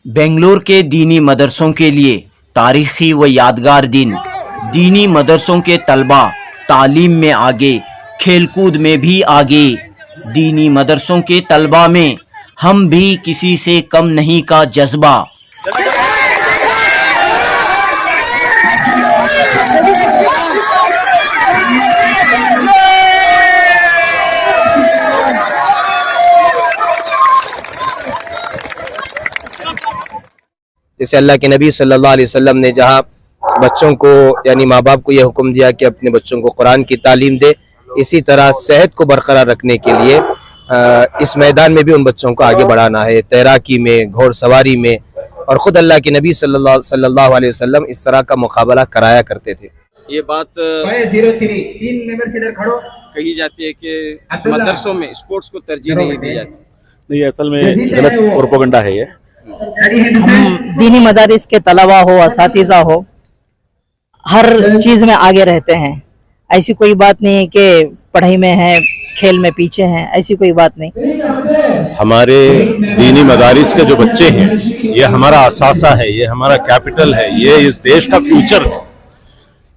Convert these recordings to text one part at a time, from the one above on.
बेंगलुरु के दीनी मदरसों के लिए तारीखी व यादगार दिन। दीनी मदरसों के तलबा तालीम में आगे, खेलकूद में भी आगे। दीनी मदरसों के तलबा में हम भी किसी से कम नहीं का जज्बा। जैसे अल्लाह के नबी सल्लल्लाहु अलैहि वसल्लम ने जहाँ बच्चों को यानी माँ बाप को यह हुक्म दिया कि अपने बच्चों को कुरान की तालीम दे, इसी तरह सेहत को बरकरार रखने के लिए इस मैदान में भी उन बच्चों को आगे बढ़ाना है, तैराकी में, घोड़सवारी में। और ख़ुद अल्लाह के नबी सल्लल्लाहु अलैहि वसल्लम इस तरह का मुकाबला कराया करते थे। ये बात कही जाती है कि मदरसों में स्पोर्ट्स को तरजीह नहीं दी जाती। नहीं, असल में गलत प्रोपेगेंडा है ये। हम दीनी मदारिस के तलबा हो, असातिज़ा हो, हर चीज में आगे रहते हैं। ऐसी कोई बात नहीं है कि पढ़ाई में है, खेल में पीछे हैं, ऐसी कोई बात नहीं। हमारे दीनी मदारिस के जो बच्चे हैं, ये हमारा असासा है, ये हमारा कैपिटल है, ये इस देश का फ्यूचर है।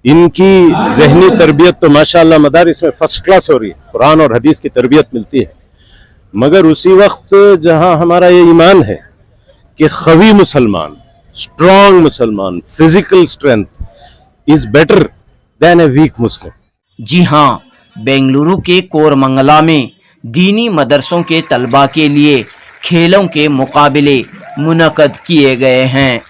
इनकी जहनी तरबियत तो माशाअल्लाह मदारिस में फर्स्ट क्लास हो रही है, कुरान और हदीस की तरबियत मिलती है। मगर उसी वक्त जहां हमारा ये ईमान है कि खवी मुसलमान, स्ट्रॉन्ग मुसलमान, physical strength is better than a weak Muslim. जी हाँ, बेंगलुरु के कोरमंगला में दीनी मदरसों के तलबा के लिए खेलों के मुकाबले मुनक़द किए गए हैं।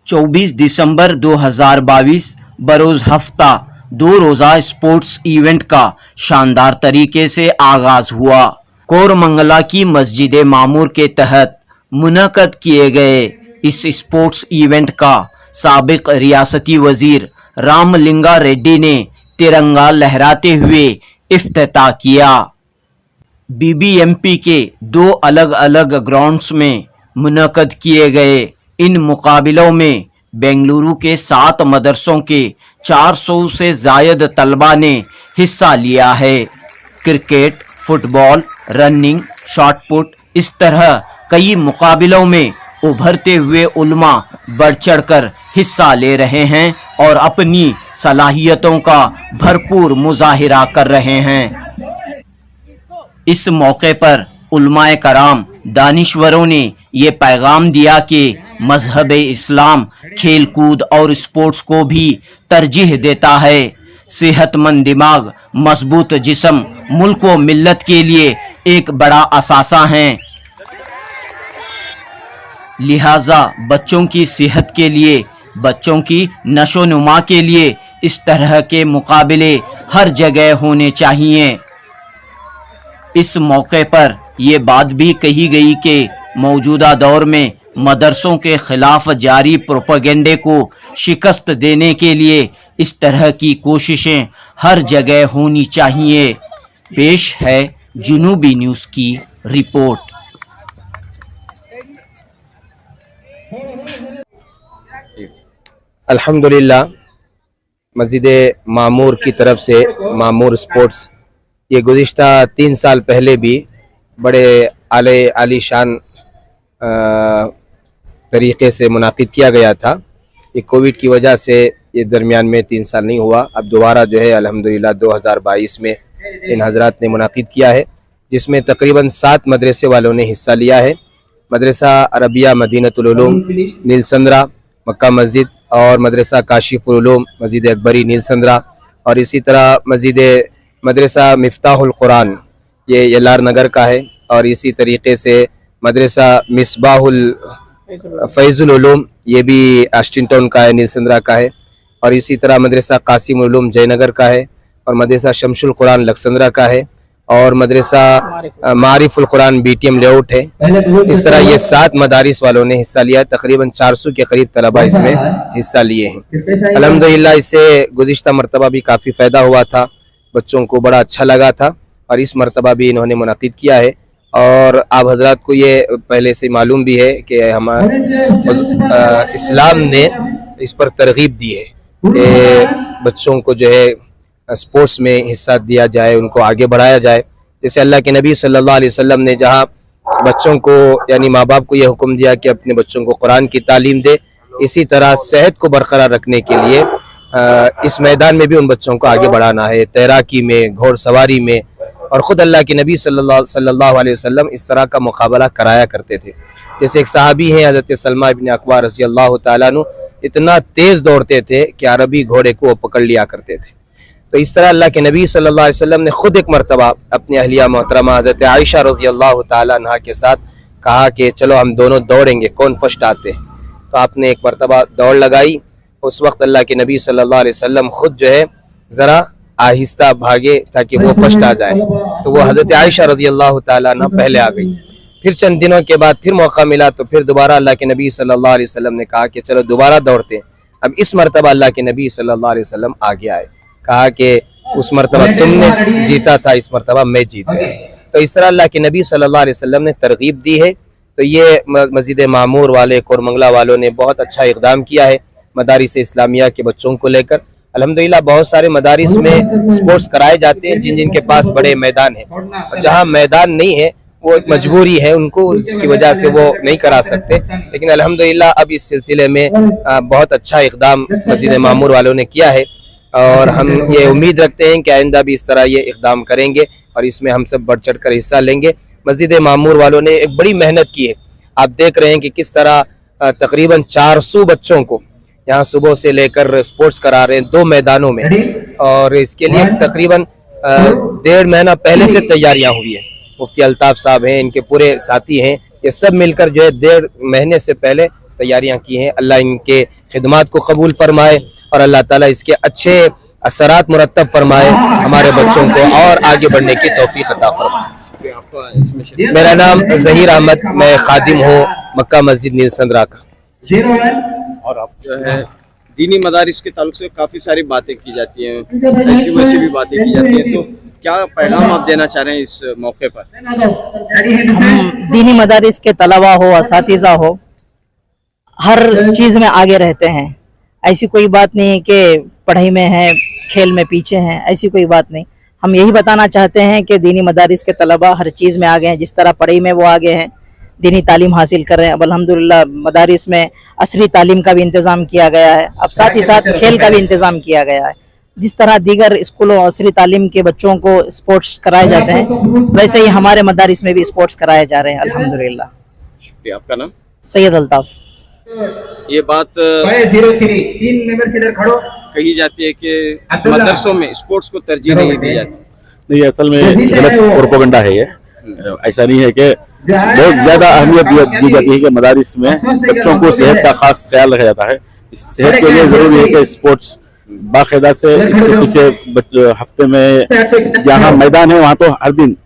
24 दिसंबर 2022 बरोज़ हफ्ता 2 रोज़ा स्पोर्ट्स इवेंट का शानदार तरीके से आगाज हुआ। कोरमंगला की मस्जिद मामूर के तहत मुनक़द किए गए इस स्पोर्ट्स इवेंट का साबिक रियासती वजीर रामलिंगा रेड्डी ने तिरंगा लहराते हुए इफ्तिताह किया। बीबीएमपी के 2 अलग अलग ग्राउंड्स में मुनक़द किए गए इन मुकाबलों में बेंगलुरु के 7 मदरसों के 400 से ज़ायद तलबा ने हिस्सा लिया है। क्रिकेट, फुटबॉल, रनिंग, शॉटपुट, इस तरह कई मुकाबलों में उभरते हुए उलमा बढ़ चढ़कर हिस्सा ले रहे हैं और अपनी सलाहियतों का भरपूर मुजाहिरा कर रहे हैं। इस मौके पर उलमाए कराम, दानिश्वरों ने ये पैगाम दिया कि मजहब इस्लाम खेलकूद और स्पोर्ट्स को भी तरजीह देता है। सेहतमंद दिमाग, मजबूत जिस्म मुल्क व मिल्लत के लिए एक बड़ा असासा हैं। लिहाजा बच्चों की सेहत के लिए, बच्चों की नशोनुमा के लिए इस तरह के मुकाबले हर जगह होने चाहिए। इस मौके पर यह बात भी कही गई कि मौजूदा दौर में मदरसों के खिलाफ जारी प्रोपेगेंडे को शिकस्त देने के लिए इस तरह की कोशिशें हर जगह होनी चाहिए। पेश है जुनूबी न्यूज़ की रिपोर्ट। अल्हम्दुलिल्लाह, मस्जिद मामूर की तरफ से मामूर स्पोर्ट्स ये गुज़िश्ता 3 साल पहले भी बड़े आलीशान तरीक़े से मुनाकिद किया गया था। ये कोविड की वजह से ये दरमियान में 3 साल नहीं हुआ। अब दोबारा जो है अल्हम्दुलिल्लाह 2022 में इन हज़रात ने मुनाकिद किया है, जिसमें तकरीबन 7 मदरसे वालों ने हिस्सा लिया है। मदरसा अरबिया मदीनतुल उलूम नीलसंद्रा मक्का मस्जिद और मदरसा काशिफुल उलूम मस्जिद अकबरी नीलसंद्रा और इसी तरह मदरसा मिफ्ताहुल कुरान ये यलार नगर का है और इसी तरीके से मदरसा मिसबाहुल फैजुल उलूम ये भी आस्टिन टाउन का है, नीलसंद्रा का है और इसी तरह मदरसा कासिम उलूम जयनगर का है और मदरसा शमशुल कुरान लक्संद्रा का है और मदरसा मारिफुल कुरान बीटीएम लेआउट है। इस तरह ये 7 मदारिस वालों ने हिस्सा लिया। तकरीबन 400 के करीब तलबा इसमें हिस्सा लिए हैं। अल्हम्दुलिल्लाह इससे गुज़िश्ता मरतबा भी काफ़ी फ़ायदा हुआ था, बच्चों को बड़ा अच्छा लगा था और इस मरतबा भी इन्होंने मुनाकिद किया है। और आप हजरात को ये पहले से मालूम भी है कि हमारे इस्लाम ने इस पर तरगीब दी है कि बच्चों को जो है स्पोर्ट्स में हिस्सा दिया जाए, उनको आगे बढ़ाया जाए। जैसे अल्लाह के नबी सल्लल्लाहु अलैहि वसल्लम ने जहाँ बच्चों को यानी माँ बाप को यह हुक्म दिया कि अपने बच्चों को कुरान की तालीम दे। इसी तरह सेहत को बरकरार रखने के लिए इस मैदान में भी उन बच्चों को आगे बढ़ाना है, तैराकी में, घोड़सवारी में। और ख़ुद अल्लाह के नबी सल्लल्लाहु अलैहि वसल्लम इस तरह का मुकाबला कराया करते थे। जैसे एक सहाबी हैं हज़रत सलमा इब्न अकवा रज़ी अल्लाह तआला अन्हु, इतना तेज़ दौड़ते थे कि अरबी घोड़े को वो पकड़ लिया करते थे। तो इस तरह अल्लाह के नबी सल्लल्लाहु अलैहि वसल्लम ने खुद एक मरतबा अपनी अहलिया मोहतरमा हज़रत आयशा रज़ी अल्लाह तआला अन्हा के साथ कहा कि चलो हम दोनों दौड़ेंगे, कौन फर्स्ट आते हैं। तो आपने एक मरतबा दौड़ लगाई। उस वक्त अल्लाह के नबी सल्लल्लाहु अलैहि वसल्लम खुद जो है ज़रा आहिस्ता भागे ताकि वो फर्स्ट आ जाए। तो वो हज़रत आयशा रज़ी अल्लाह तआला अन्हा पहले आ गई। फिर चंद दिनों के बाद फिर मौका मिला तो फिर दोबारा अल्लाह के नबी सल्लल्लाहु अलैहि वसल्लम ने कहा कि चलो दोबारा दौड़ते हैं। अब इस मरतबा अल्लाह के नबी सल्लल्लाहु अलैहि वसल्लम आगे आए, कहा कि उस मरतबा तुमने जीता था, इस मरतबा मैं जीत गया। तो इस तरह अल्लाह के नबी सल्लल्लाहु अलैहि वसल्लम ने तरगीब दी है। तो ये मस्जिद मामूर वाले, कोरमंगला वालों ने बहुत अच्छा इक़दाम किया है मदारिस इस्लामिया के बच्चों को लेकर। अल्हम्दुलिल्लाह बहुत सारे मदारिस में स्पोर्ट्स कराए जाते हैं जिन जिनके पास बड़े मैदान हैं, और जहाँ मैदान नहीं है वो एक मजबूरी है उनको, जिसकी वजह से वो नहीं करा सकते। लेकिन अल्हम्दुलिल्लाह अब इस सिलसिले में बहुत अच्छा इक़दाम मस्जिद मामूर वालों ने किया है, और हम ये उम्मीद रखते हैं कि आइंदा भी इस तरह ये इक़दाम करेंगे और इसमें हम सब बढ़ चढ़ कर हिस्सा लेंगे। मस्जिद मामूर वालों ने एक बड़ी मेहनत की है। आप देख रहे हैं कि किस तरह तकरीबन 400 बच्चों को यहाँ सुबह से लेकर स्पोर्ट्स करा रहे हैं 2 मैदानों में, और इसके लिए तकरीबन 1.5 महीना पहले से तैयारियां हुई है। मुफ्ती अल्ताफ साहब हैं, इनके पूरे साथी हैं, ये सब मिलकर जो है 1.5 महीने से पहले तैयारियां की हैं। अल्लाह इनके खिदमात को कबूल फरमाए और अल्लाह ताला इसके अच्छे असरात मुरत्तब फरमाए, हमारे बच्चों को और आगे बढ़ने की तौफीक अता फरमाए। मेरा नाम ज़हीर अहमद, मैं खादिम हूँ मक्का मस्जिद नीलसंद्रा का। और आप जो है दीनी मदारिस के ताल्लुक से काफ़ी सारी बातें की जाती हैं, ऐसी वैसी भी बातें की जाती हैं, तो क्या पैगाम आप देना चाह रहे हैं इस मौके पर? हम दीनी मदारिस के तलबा हो, असातिज़ा हो, हर चीज़ में आगे रहते हैं। ऐसी कोई बात नहीं है कि पढ़ाई में है, खेल में पीछे हैं, ऐसी कोई बात नहीं। हम यही बताना चाहते हैं कि दीनी मदारिस के तलबा हर चीज़ में आगे हैं। जिस तरह पढ़ाई में वो आगे हैं, दीनी तालीम हासिल कर रहे हैं। अब अल्हम्दुलिल्लाह मदारिस में असरी तालीम का भी इंतज़ाम किया गया है, अब साथ ही साथ खेल का भी इंतज़ाम किया गया है। जिस तरह दीगर स्कूलों असरी तालीम के बच्चों को स्पोर्ट्स कराए जाते हैं, वैसे ही हमारे मदारिस में भी स्पोर्ट्स कराए जा रहे हैं अल्हम्दुलिल्लाह। शुक्रिया। आपका नाम? सैयद अल्ताफ। ये बात कही जाती है कि मदरसों में स्पोर्ट्स को तरजीह नहीं दी जाती। नहीं, असल में गलत प्रोपेगेंडा है ये। ऐसा नहीं है कि बहुत ज्यादा अहमियत दी जाती है कि मदारिस में बच्चों को सेहत का खास ख्याल रखा जाता है। इस सेहत के लिए जरूरी है कि स्पोर्ट्स बाकायदा से इसके पीछे हफ्ते में जहाँ मैदान है वहाँ तो हर दिन,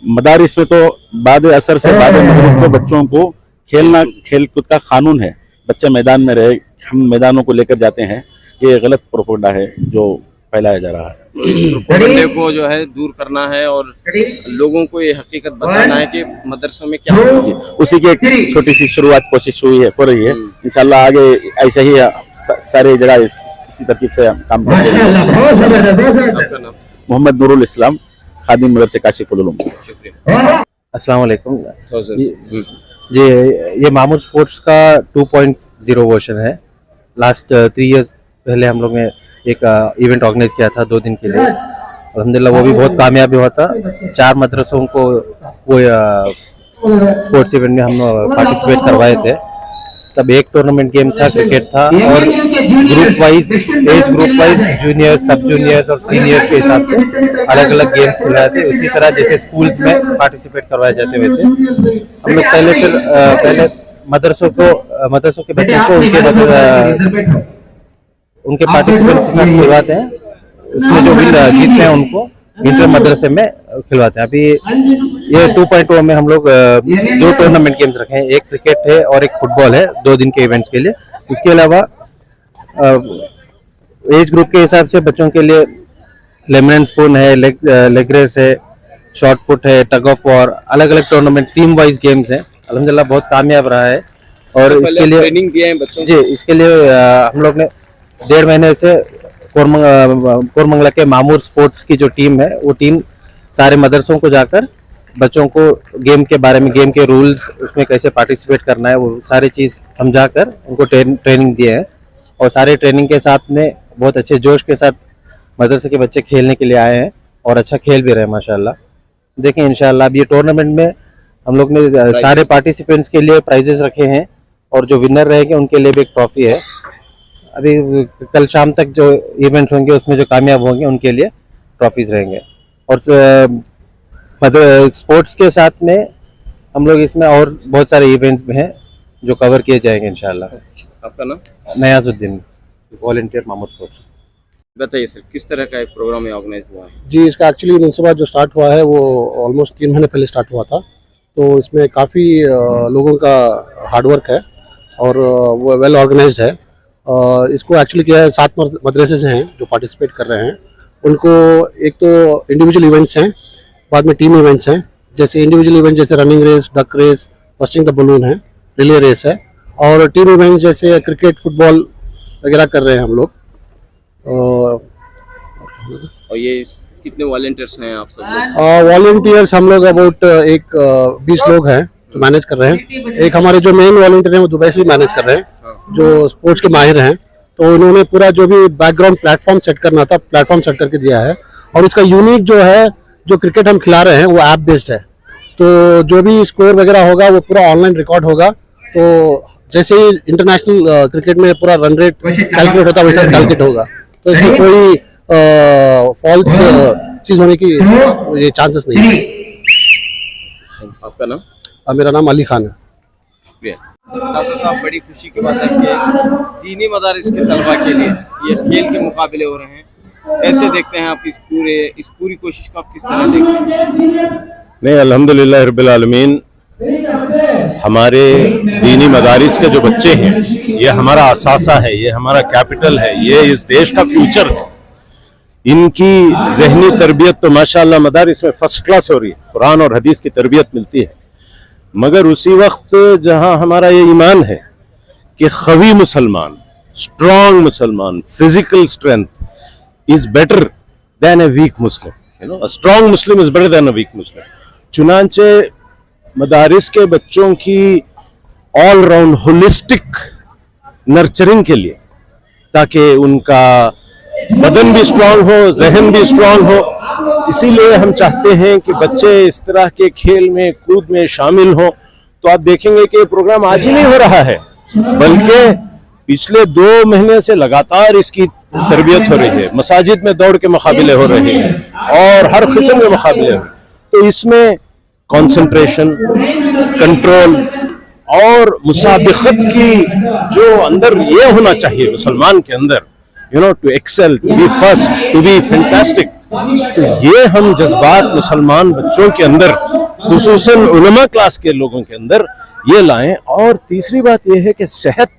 मदारिस में तो बाद असर से बाद मगरिब को बच्चों को खेलना, खेल कूद का कानून है, बच्चे मैदान में रहे, हम मैदानों को लेकर जाते हैं। ये गलत प्रोपेगेंडा है जो फैलाया जा रहा है। प्रोपेगेंडे को जो है दूर करना है और लोगों को ये हकीकत बताना है कि मदरसों में क्या है। उसी की एक छोटी सी शुरुआत कोशिश हुई है, हो रही है। इंशाल्लाह आगे ऐसे ही सारे जगह इसी तरकीब से काम करेंगे। मोहम्मद नूरुल इस्लाम, खादिम मदरसे काशिफुल उलूम। शुक्रिया। अस्सलाम वालेकुम जी, ये मामूर स्पोर्ट्स का 2.0 वर्जन है। लास्ट 3 इयर्स पहले हम लोग ने एक इवेंट ऑर्गेनाइज किया था 2 दिन के लिए। अल्हम्दुलिल्लाह वो भी बहुत कामयाब हुआ था। 4 मदरसों को वो स्पोर्ट्स इवेंट में हम पार्टिसिपेट करवाए थे। तब एक टूर्नामेंट गेम था, क्रिकेट था, और group wise, age group wise juniors, सब जूनियर्स और सीनियर्स के हिसाब से अलग अलग गेम्स खिलाए थे। उसी तरह जैसे स्कूल्स में पार्टिसिपेट करवाए जाते वैसे हम लोग पहले मदरसों के बच्चों को उनके पार्टिसिपेंट्स के साथ खिलवाते हैं। उसमें जो जीतते हैं उनको इंटर मदरसे में खिलवाते हैं। अभी ये 2.0 में हम लोग 2 टूर्नामेंट गेम्स रखे हैं, एक क्रिकेट है और एक फुटबॉल है, 2 दिन के इवेंट्स के लिए। उसके अलावा एज ग्रुप के हिसाब से बच्चों के लिए लेमन स्पून है, लेग रेस है, शॉर्ट पुट है, टग ऑफ वॉर, अलग अलग टूर्नामेंट टीम वाइज गेम्स हैं। अल्हम्दुलिल्लाह बहुत कामयाब रहा है। और इसके लिए ट्रेनिंग दिया है बच्चों जी, इसके लिए हम लोग ने 1.5 महीने से कोरमंगला के मामूर स्पोर्ट्स की जो टीम है, वो टीम सारे मदरसों को जाकर बच्चों को गेम के बारे में, गेम के रूल्स, उसमें कैसे पार्टिसिपेट करना है, वो सारी चीज़ समझा कर उनको ट्रेनिंग दिए हैं। और सारे ट्रेनिंग के साथ में बहुत अच्छे जोश के साथ मदरसे के बच्चे खेलने के लिए आए हैं और अच्छा खेल भी रहे हैं माशाल्लाह। देखें इंशाल्लाह अब ये टूर्नामेंट में हम लोग ने सारे पार्टिसिपेंट्स के लिए प्राइजेस रखे हैं और जो विनर रहेंगे उनके लिए भी एक ट्रॉफी है। अभी कल शाम तक जो इवेंट्स होंगे उसमें जो कामयाब होंगे उनके लिए ट्रॉफीज रहेंगे। और मतलब स्पोर्ट्स के साथ में हम लोग इसमें और बहुत सारे इवेंट्स भी हैं जो कवर किए जाएंगे इंशाल्लाह। आपका नाम? नयाजुद्दीन, वॉलंटियर मामूर स्पोर्ट्स। बताइए सर, किस तरह का एक प्रोग्राम ऑर्गेनाइज हुआ है? जी, इसका एक्चुअली मुनसिपा जो स्टार्ट हुआ है वो ऑलमोस्ट 3 महीने पहले स्टार्ट हुआ था। तो इसमें काफ़ी लोगों का हार्डवर्क है और वो वेल ऑर्गेनाइज्ड है। इसको एक्चुअली क्या है, 7 मदरसे से हैं जो पार्टिसिपेट कर रहे हैं। उनको एक तो इंडिविजुअल इवेंट्स हैं, बाद में टीम इवेंट्स हैं। जैसे इंडिविजुअल इवेंट जैसे running race, duck race, bursting the balloon है, रिले रेस है। और टीम इवेंट जैसे क्रिकेट, फुटबॉल वगैरह कर रहे हैं हम लोग। और ये कितने वॉलंटियर्स हैं आप सब लोग? वॉलंटियर्स हम लोग अबाउट 20 लोग हैं जो मैनेज कर रहे हैं। एक हमारे जो मेन वॉलंटियर हैं वो दुबई से भी मैनेज कर रहे हैं, जो स्पोर्ट्स के माहिर हैं। तो उन्होंने पूरा जो भी बैकग्राउंड प्लेटफॉर्म सेट करना था, प्लेटफॉर्म सेट करके दिया है। और इसका यूनिक जो है, जो क्रिकेट हम खिला रहे हैं वो ऐप बेस्ड है। तो जो भी स्कोर वगैरह होगा वो पूरा ऑनलाइन रिकॉर्ड होगा। तो जैसे ही इंटरनेशनल क्रिकेट में पूरा रन रेट कैलकुलेट होता है वैसा कैलकुलेट होगा। तो इसमें कोई फॉल्स चीज होने की ये चांसेस नहीं है। आपका नाम? मेरा नाम अली खान है। डॉक्टर साहब, बड़ी खुशी की बात है कि दीनी मदारिस के तलबा के लिए ये खेल के मुकाबले हो रहे हैं। कैसे देखते हैं आप इस पूरी कोशिश को, आप किस तरह देखते हैं? नहीं, अल्हम्दुलिल्लाह रब्बिल आलमीन, हमारे दीनी मदारिस के जो बच्चे हैं ये हमारा असासा है, ये हमारा कैपिटल है, ये इस देश का फ्यूचर है। इनकी जहनी तरबियत तो माशाअल्लाह मदारिस में फर्स्ट क्लास हो रही है, कुरान और हदीस की तरबियत मिलती है। मगर उसी वक्त जहां हमारा ये ईमान है कि खवी मुसलमान, स्ट्रॉन्ग मुसलमान, physical strength is better than a weak Muslim, a strong Muslim is better than a weak Muslim. चुनांचे मदारिस के बच्चों की ऑल राउंड होलिस्टिक नर्चरिंग के लिए, ताकि उनका बदन भी स्ट्रांग हो, जहन भी स्ट्रांग हो, इसीलिए हम चाहते हैं कि बच्चे इस तरह के खेल में, कूद में शामिल हों। तो आप देखेंगे कि ये प्रोग्राम आज ही नहीं हो रहा है, बल्कि पिछले 2 महीने से लगातार इसकी तरबियत हो रही है। मसाजिद में दौड़ के मुकाबले हो रहे हैं और हर किस्म के मुकाबले हो रहे हैं। तो इसमें कंसंट्रेशन, कंट्रोल और मुसाबिकत की जो अंदर ये होना चाहिए मुसलमान के अंदर, to excel, to be first, to be fantastic, तो ये हम जज्बात मुसलमान बच्चों के अंदर, खुसूसन उलमा क्लास के लोगों के अंदर ये लाएं। और तीसरी बात ये है कि सेहत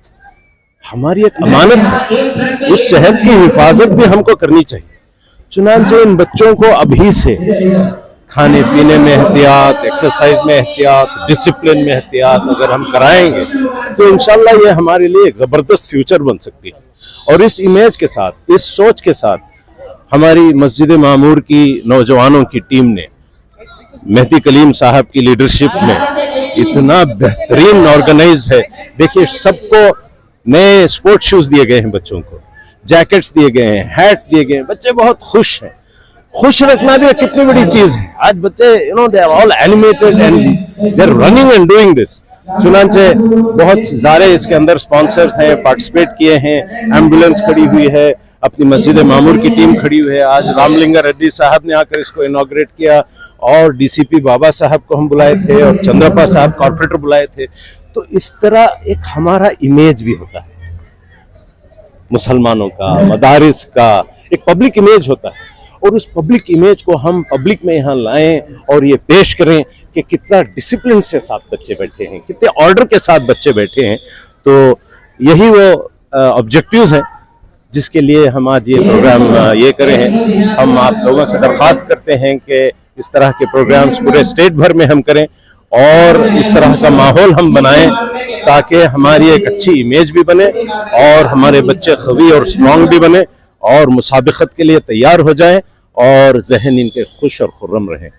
हमारी एक अमानत है, उस सेहत की हिफाजत भी हमको करनी चाहिए। चुनांचे इन बच्चों को अभी से खाने पीने में एहतियात, एक्सरसाइज में एहतियात, डिसिप्लिन में एहतियात अगर हम कराएंगे तो इंशाल्लाह ये हमारे लिए एक ज़बरदस्त फ्यूचर बन सकती है। और इस इमेज के साथ, इस सोच के साथ हमारी मस्जिद मामूर की नौजवानों की टीम ने मेहदी कलीम साहब की लीडरशिप में इतना बेहतरीन ऑर्गेनाइज है। देखिए, सबको नए स्पोर्ट्स शूज दिए गए हैं, बच्चों को जैकेट्स दिए गए हैं, हैट्स दिए गए हैं, बच्चे बहुत खुश हैं। खुश रखना भी कितनी बड़ी चीज है। आज बच्चे they are all animated and they are running and doing this. चुनांचे बहुत सारे इसके अंदर स्पॉन्सर्स हैं, पार्टिसिपेट किए हैं। एम्बुलेंस खड़ी हुई है, अपनी मस्जिद मामूर की टीम खड़ी हुई है। आज रामलिंगा रेड्डी साहब ने आकर इसको इनॉग्रेट किया और डीसीपी बाबा साहब को हम बुलाए थे और चंद्रप्पा साहब कॉर्पोरेटर बुलाए थे। तो इस तरह एक हमारा इमेज भी होता है मुसलमानों का, मदारिस का, एक पब्लिक इमेज होता है। और उस पब्लिक इमेज को हम पब्लिक में यहाँ लाएं और ये पेश करें कि कितना डिसिप्लिन से साथ बच्चे बैठे हैं, कितने ऑर्डर के साथ बच्चे बैठे हैं। तो यही वो ऑब्जेक्टिव्स हैं जिसके लिए हम आज ये प्रोग्राम ये करे हैं। हम आप लोगों से दरख्वास्त करते हैं कि इस तरह के प्रोग्राम्स पूरे स्टेट भर में हम करें और इस तरह का माहौल हम बनाएं ताकि हमारी एक अच्छी इमेज भी बने और हमारे बच्चे खवी और स्ट्रॉन्ग भी बने और मुसाबिकत के लिए तैयार हो जाएं और जहन इनके खुश और खुर्रम रहें।